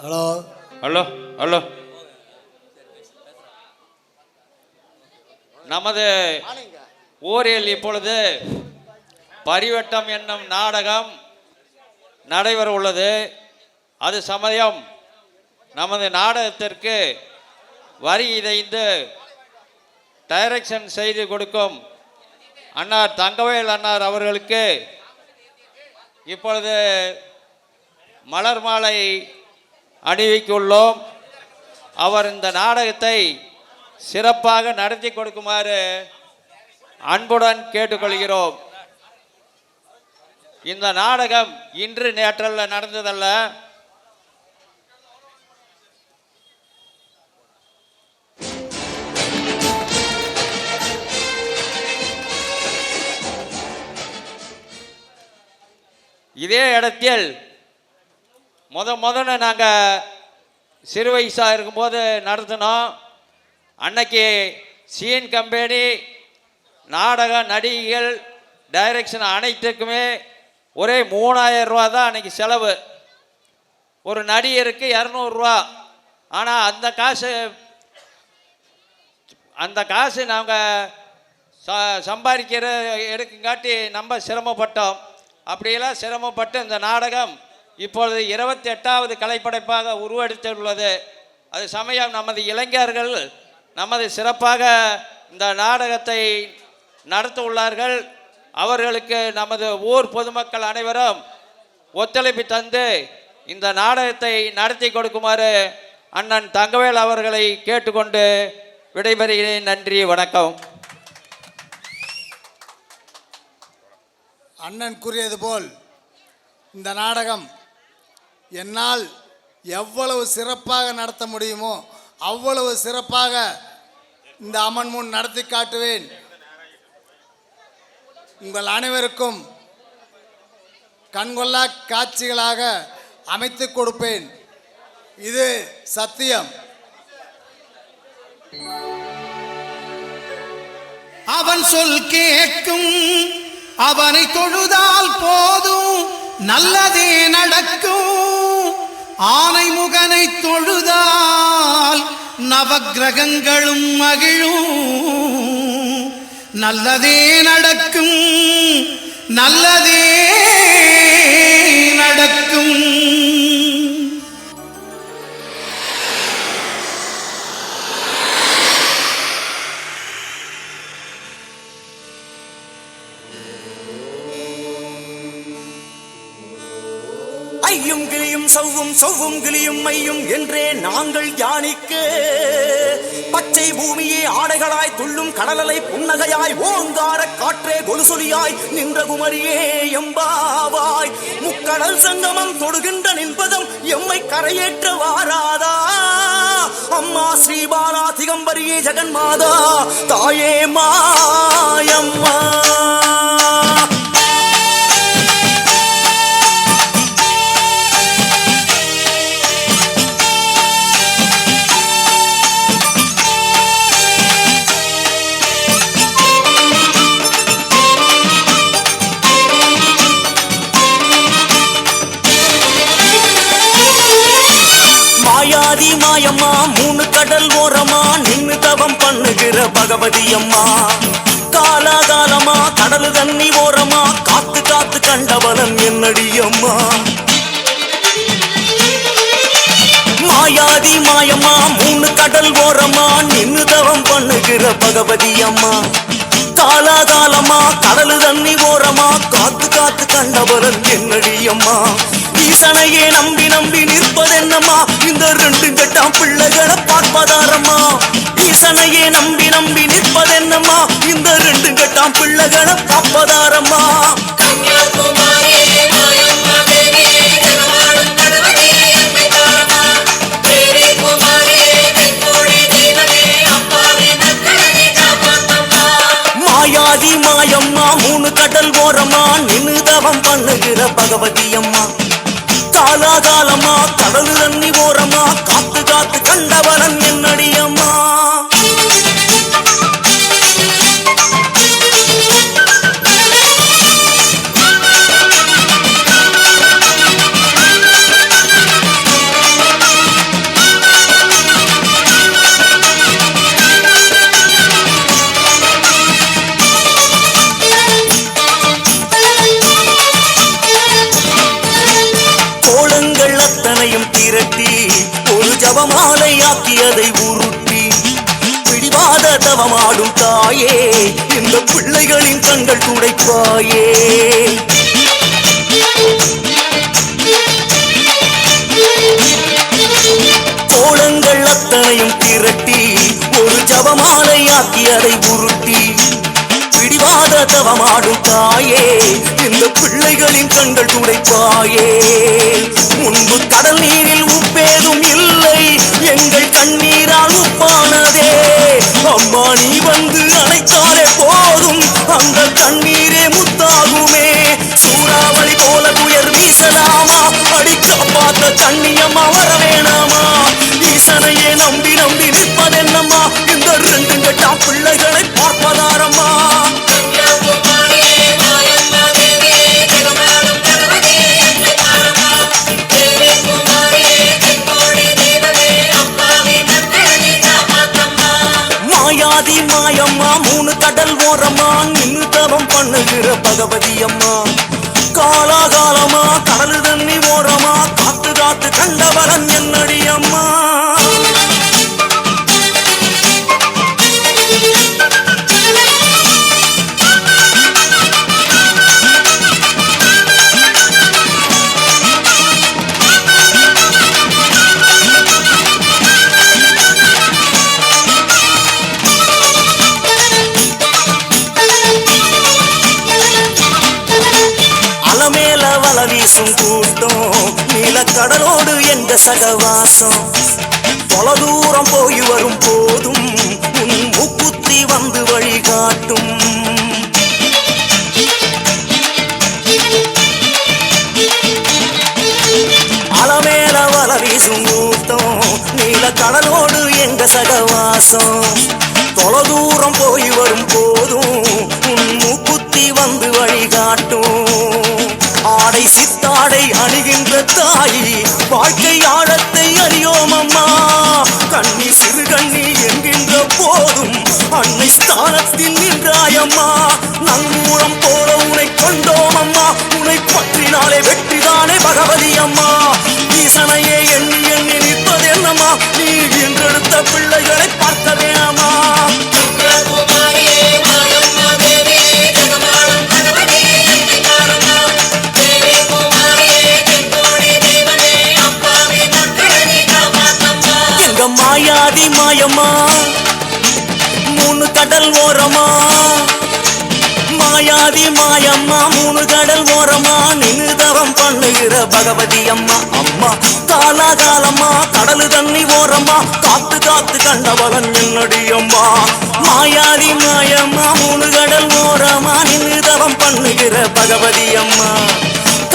Hello hello hello. நமது ஊரில் இப்பொழுது பரிவட்டம் என்னும் நாடகம் நடைபெற உள்ளது. அது சமயம் நமது நாடகத்திற்கு வரி இணைந்து டைரக்ஷன் செய்து கொடுக்கும் அன்னார் தங்கவேல் அன்னார் அவர்களுக்கு இப்பொழுது மலர் மாலை அணிவிக்குள்ளோம். அவர் இந்த நாடகத்தை சிறப்பாக நடத்தி கொடுக்குமாறு அன்புடன் கேட்டுக்கொள்கிறோம். இந்த நாடகம் இன்று நேற்றல்ல நடந்ததல்ல. இதே இடத்தில் முதல்ல நாங்கள் சிறு வயசாக இருக்கும்போது நடத்தினோம். அன்னைக்கு சீன் கம்பெனி நாடக நடிகைகள் டைரக்ஷன் அனைத்துக்குமே ஒரே 3000 ரூபா தான் அன்றைக்கி செலவு. ஒரு நடிகருக்கு 200 ரூபா. ஆனால் அந்த காசு நாங்கள் சம்பாதிக்கிற எடுக்குங்காட்டி நம்ம சிரமப்பட்டோம். அப்படியெல்லாம் சிரமப்பட்டு இந்த நாடகம் இப்பொழுது 28வது கலைப்படைப்பாக உருவெடுத்துள்ளது. அது சமயம் நமது இளைஞர்கள் நமது சிறப்பாக இந்த நாடகத்தை நடத்த உள்ளார்கள். அவர்களுக்கு நமது ஊர் பொதுமக்கள் அனைவரும் ஒத்துழைப்பு தந்து இந்த நாடகத்தை நடத்தி கொடுக்குமாறு அண்ணன் தங்கவேல் அவர்களை கேட்டுக்கொண்டு விடைபெறுகிறேன். நன்றி, வணக்கம். அண்ணன் கூறியது போல் இந்த நாடகம் என்னால் எவ்வளவு சிறப்பாக நடத்த முடியுமோ அவ்வளவு சிறப்பாக இந்த அம்மன் முன் நடத்தி காட்டுவேன். உங்கள் அனைவருக்கும் கண்கொள்ளா காட்சிகளாக அமைத்து கொடுப்பேன். இது சத்தியம். அவன் சொல் கேட்கும், அவனை தொழுதால் போதும், நல்லதே நடக்கும். ஆனை முகனை தொழுதால் நவக்கிரகங்களும் மகிழும். நல்லதே நடக்கும், நல்லதே நடக்கும். ஐயும் கிளியும் சவ்வும் கிளியும் மையும் என்றே நாங்கள் யானிக்க பச்சை பூமியே ஆடைகளாய் துள்ளும் கடலலை புன்னகையாய் ஓங்கார காற்றே கொலுசொலியாய் நின்ற குமரியே எம்பாவாய். முக்கடல் சங்கமம் தொடுகின்ற நின்பதம் எம்மை கரையேற்ற வாராதா. அம்மா ஸ்ரீபாலா திகம்பரியே ஜெகன்மாதா தாயே மாயம்மா. மாயம்மா மூணு கடல் ஓரமா நின்னு தவம் பண்ணுகிற பகவதி அம்மா. காலாகாலமா கடலு தண்ணி ஓரமா காத்து காத்து கண்டவளம் என்னடி அம்மா. மாயாதி மாயம்மா மூணு கடல் ஓரமா நின்னு தவம் பண்ணுகிற பகவதி அம்மா. காலாகாலமா கடலு தண்ணி ஓரமா காத்து காத்து கண்டவளம் என்னடி அம்மா. ஈசனையே நம்பி நம்பி நிற்பதென்னம்மா இந்த 2 கட்டாம் பிள்ளைகளை பார்ப்பதாரம்மா. ஈசனையே நம்பி நம்பி நிற்பதென்னம்மா இந்த 2 கட்டாம் பிள்ளைகளை பார்ப்பதாரம்மா. மாயாதி மாயம்மா மூணு கடல் ஓரமா நின்னு தவம் பண்ணுகிற பகவதி அம்மா. காலாகாலமா கடலு தண்ணி ஓரமா காத்து காத்து கண்டவளன் என்னடி அம்மா. ஜபமாலை ஆக்கியதை உருட்டி பிடிவாத தவமாடும் தாயே இந்த பிள்ளைகளின் கண்கள் துடைப்பாயே கோலங்கள் அத்தனையும் திரட்டி ஒரு ஜபமாலை ஆக்கியதை உருட்டி பிடிவாத தவமாடும் தாயே இந்த பிள்ளைகளின் கண்கள் துடைப்பாயே முன்பு கடல் நீரில் உப்பேதும் இல்லை எங்கள் கண்ணீரால் உப்பானதே அம்மா நீ வந்து அணைத்தாலே போதும் அந்த கண்ணீரே முத்தாகுமே சூறாவளி போல துயர் வீசலாமா அடி காப்பாத்த கண்ணியம்மா வர வேணாமா ஈசனையே நம்பி நம்பி நிற்பதென்னம்மா இந்த ரெண்டு கட்டாம் பிள்ளைகளை பார்ப்பதாரம்மா மாயாதி மாயம்மா மூணு கடல் ஓரமா நின்னு தவம் பண்ணுகிற பகவதி அம்மா காலாகாலமா கடலு தண்ணி ஓரமா காத்து காத்து கண்டவரன் என்னடி அம்மா அலமேல வல வீசும் கூட்டம் நீல கடலோடு எங்க சகவாசம் தொலை தூரம் போய் வரும் போதும் உன் முக்குத்தி வந்து வழிகாட்டும் அலமேல வல வீசும் கூட்டம் நீல கடலோடு எங்க சகவாசம் தொலை தூரம் போய் வரும் போதும் உன் முக்குத்தி வந்து வழிகாட்டும் ஆடை சித்தாடை அணிகின்ற தாயி வாழ்க்கை ஆழத்தை அறியோம் அம்மா கண்ணி சிறு கண்ணி என்கின்ற போதும் அன்னை ஸ்தானத்தில் நின்றாயம்மா நங்கூரம் போல உனை கொண்டோம் அம்மா உனை பற்றினாலே வெற்றிதானே பகவதி அம்மா ஈசனையே எண்ணி எண்ணி நிற்பது என்னம்மா நீ என்றெடுத்த பிள்ளைகளை பார்க்க வேணாமா மாயாதி மாயம்மா மூணு கடல் ஓரமா மாயாதி மாயம்மா மூணு கடல் ஓரமா நின்னு தவம் பண்ணுகிற பகவதி அம்மா அம்மா காலாகாலமா கடலு தண்ணி ஓரமா காத்து காத்து கண்டவளன் என்னடி அம்மா மாயாதி மாயம்மா மூணு கடல் ஓரமா நின்னு தவம் பண்ணுகிற பகவதி அம்மா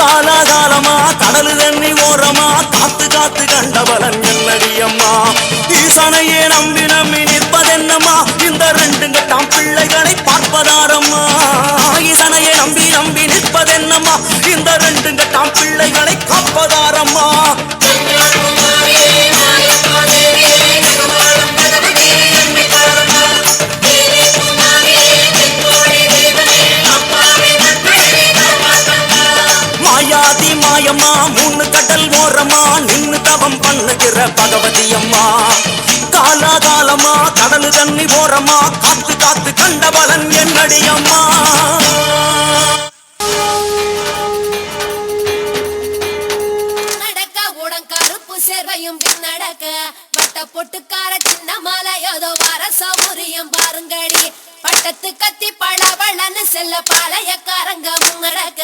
காலாகாலமா கடலு தண்ணி ஓரமா காத்து காத்து கண்டவளன் என்னடி அம்மா ஈசனையே நம்பி நம்பி நிற்பதென்னம்மா இந்த ரெண்டு கட்டாம் பிள்ளைகளை பார்ப்பதாரம்மா ஈசனையே நம்பி நம்பி நிற்பதென்னம்மா இந்த ரெண்டு கட்டாம் பிள்ளைகளை காப்பதாரம்மா மாயாதி மாயம்மா மூணு கடல் ஓரமா நின்னு தவம் பண்ணுகிற பகவதி அம்மா காலாகாலமா கடலு தண்ணி ஓரமா காத்து காத்து கண்டவளன் என்னடி அம்மா நடக்க உடன்கருப்பு சேர்வையும் பின்னடக்க வட்ட பொட்டுக்கார சின்ன மாலையோதோ வர சௌரியம் பாருங்கடி பட்டத்து கத்தி பழவளன்னு செல்ல பாளையக்காரங்க முன்னடக்க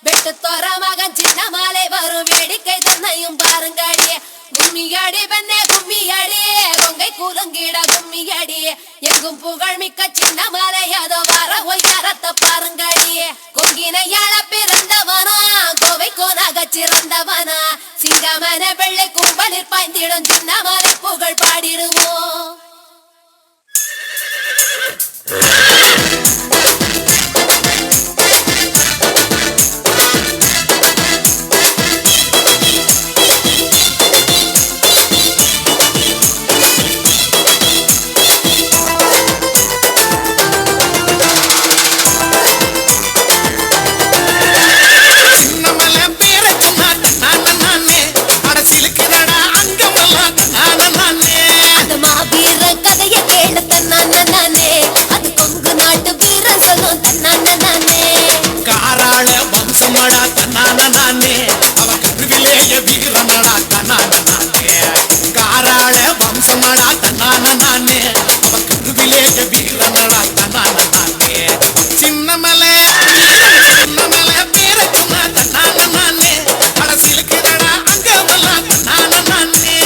வெட்டு தோற மகன் சின்ன மாலை வரும் வேடிக்கை தன்னையும் பாருங்கடி கும்மியடி பெண்ணே கும்மியடி கொங்கை கூலுங்கிட கும்மியடி எங்கும் புகழ் மிக்க சின்ன மாலை அதோ வர ஒய்யாரத்தை பாருங்கடி கொங்கினையாள பிறந்தவனா கோவை கோனாக சிறந்தவனா சிங்கமன வெள்ளை கும்பலில் பாய்ந்திடும் சின்ன மாலை புகழ் பாடிடுவோம் சின்னமலை பேர சொன்னா நானே அட சிலுக்குதடா அங்கமெல்லாம் வீரனடா தன்னானே சின்னமலை சின்னமலை பேரை சொன்னா தன்னானே அடசிலுக்குதடா அங்கமெல்லாம் தன்னானே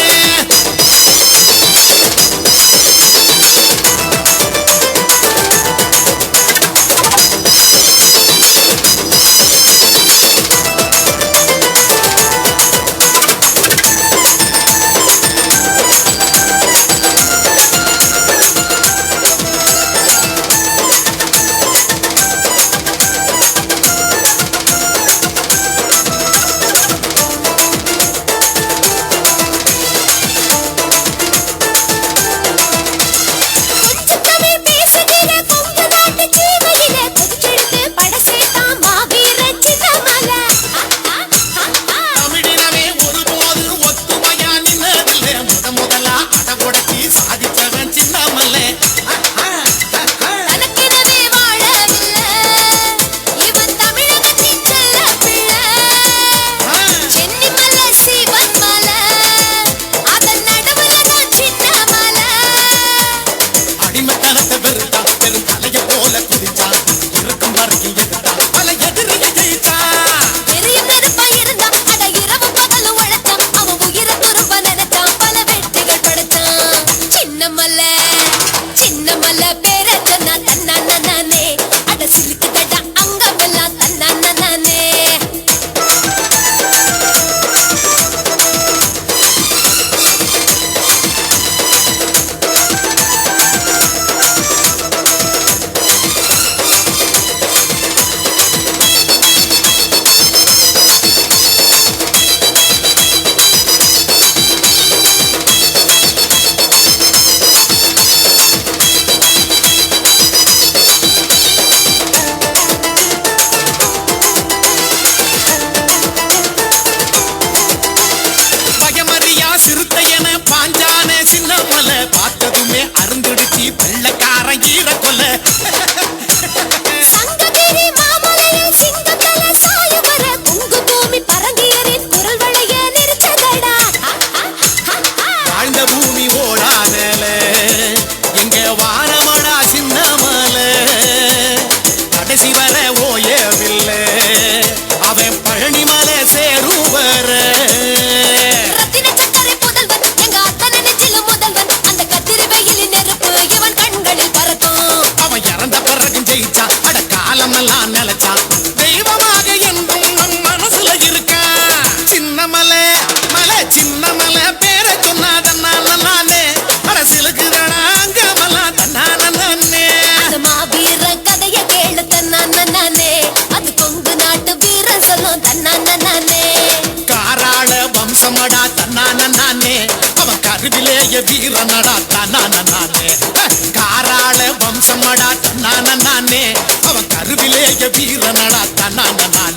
வீரனடா தன்னானே காராள வம்சமடா தன்னானே அவன் கருவிலேய வீரனடா தன்னானே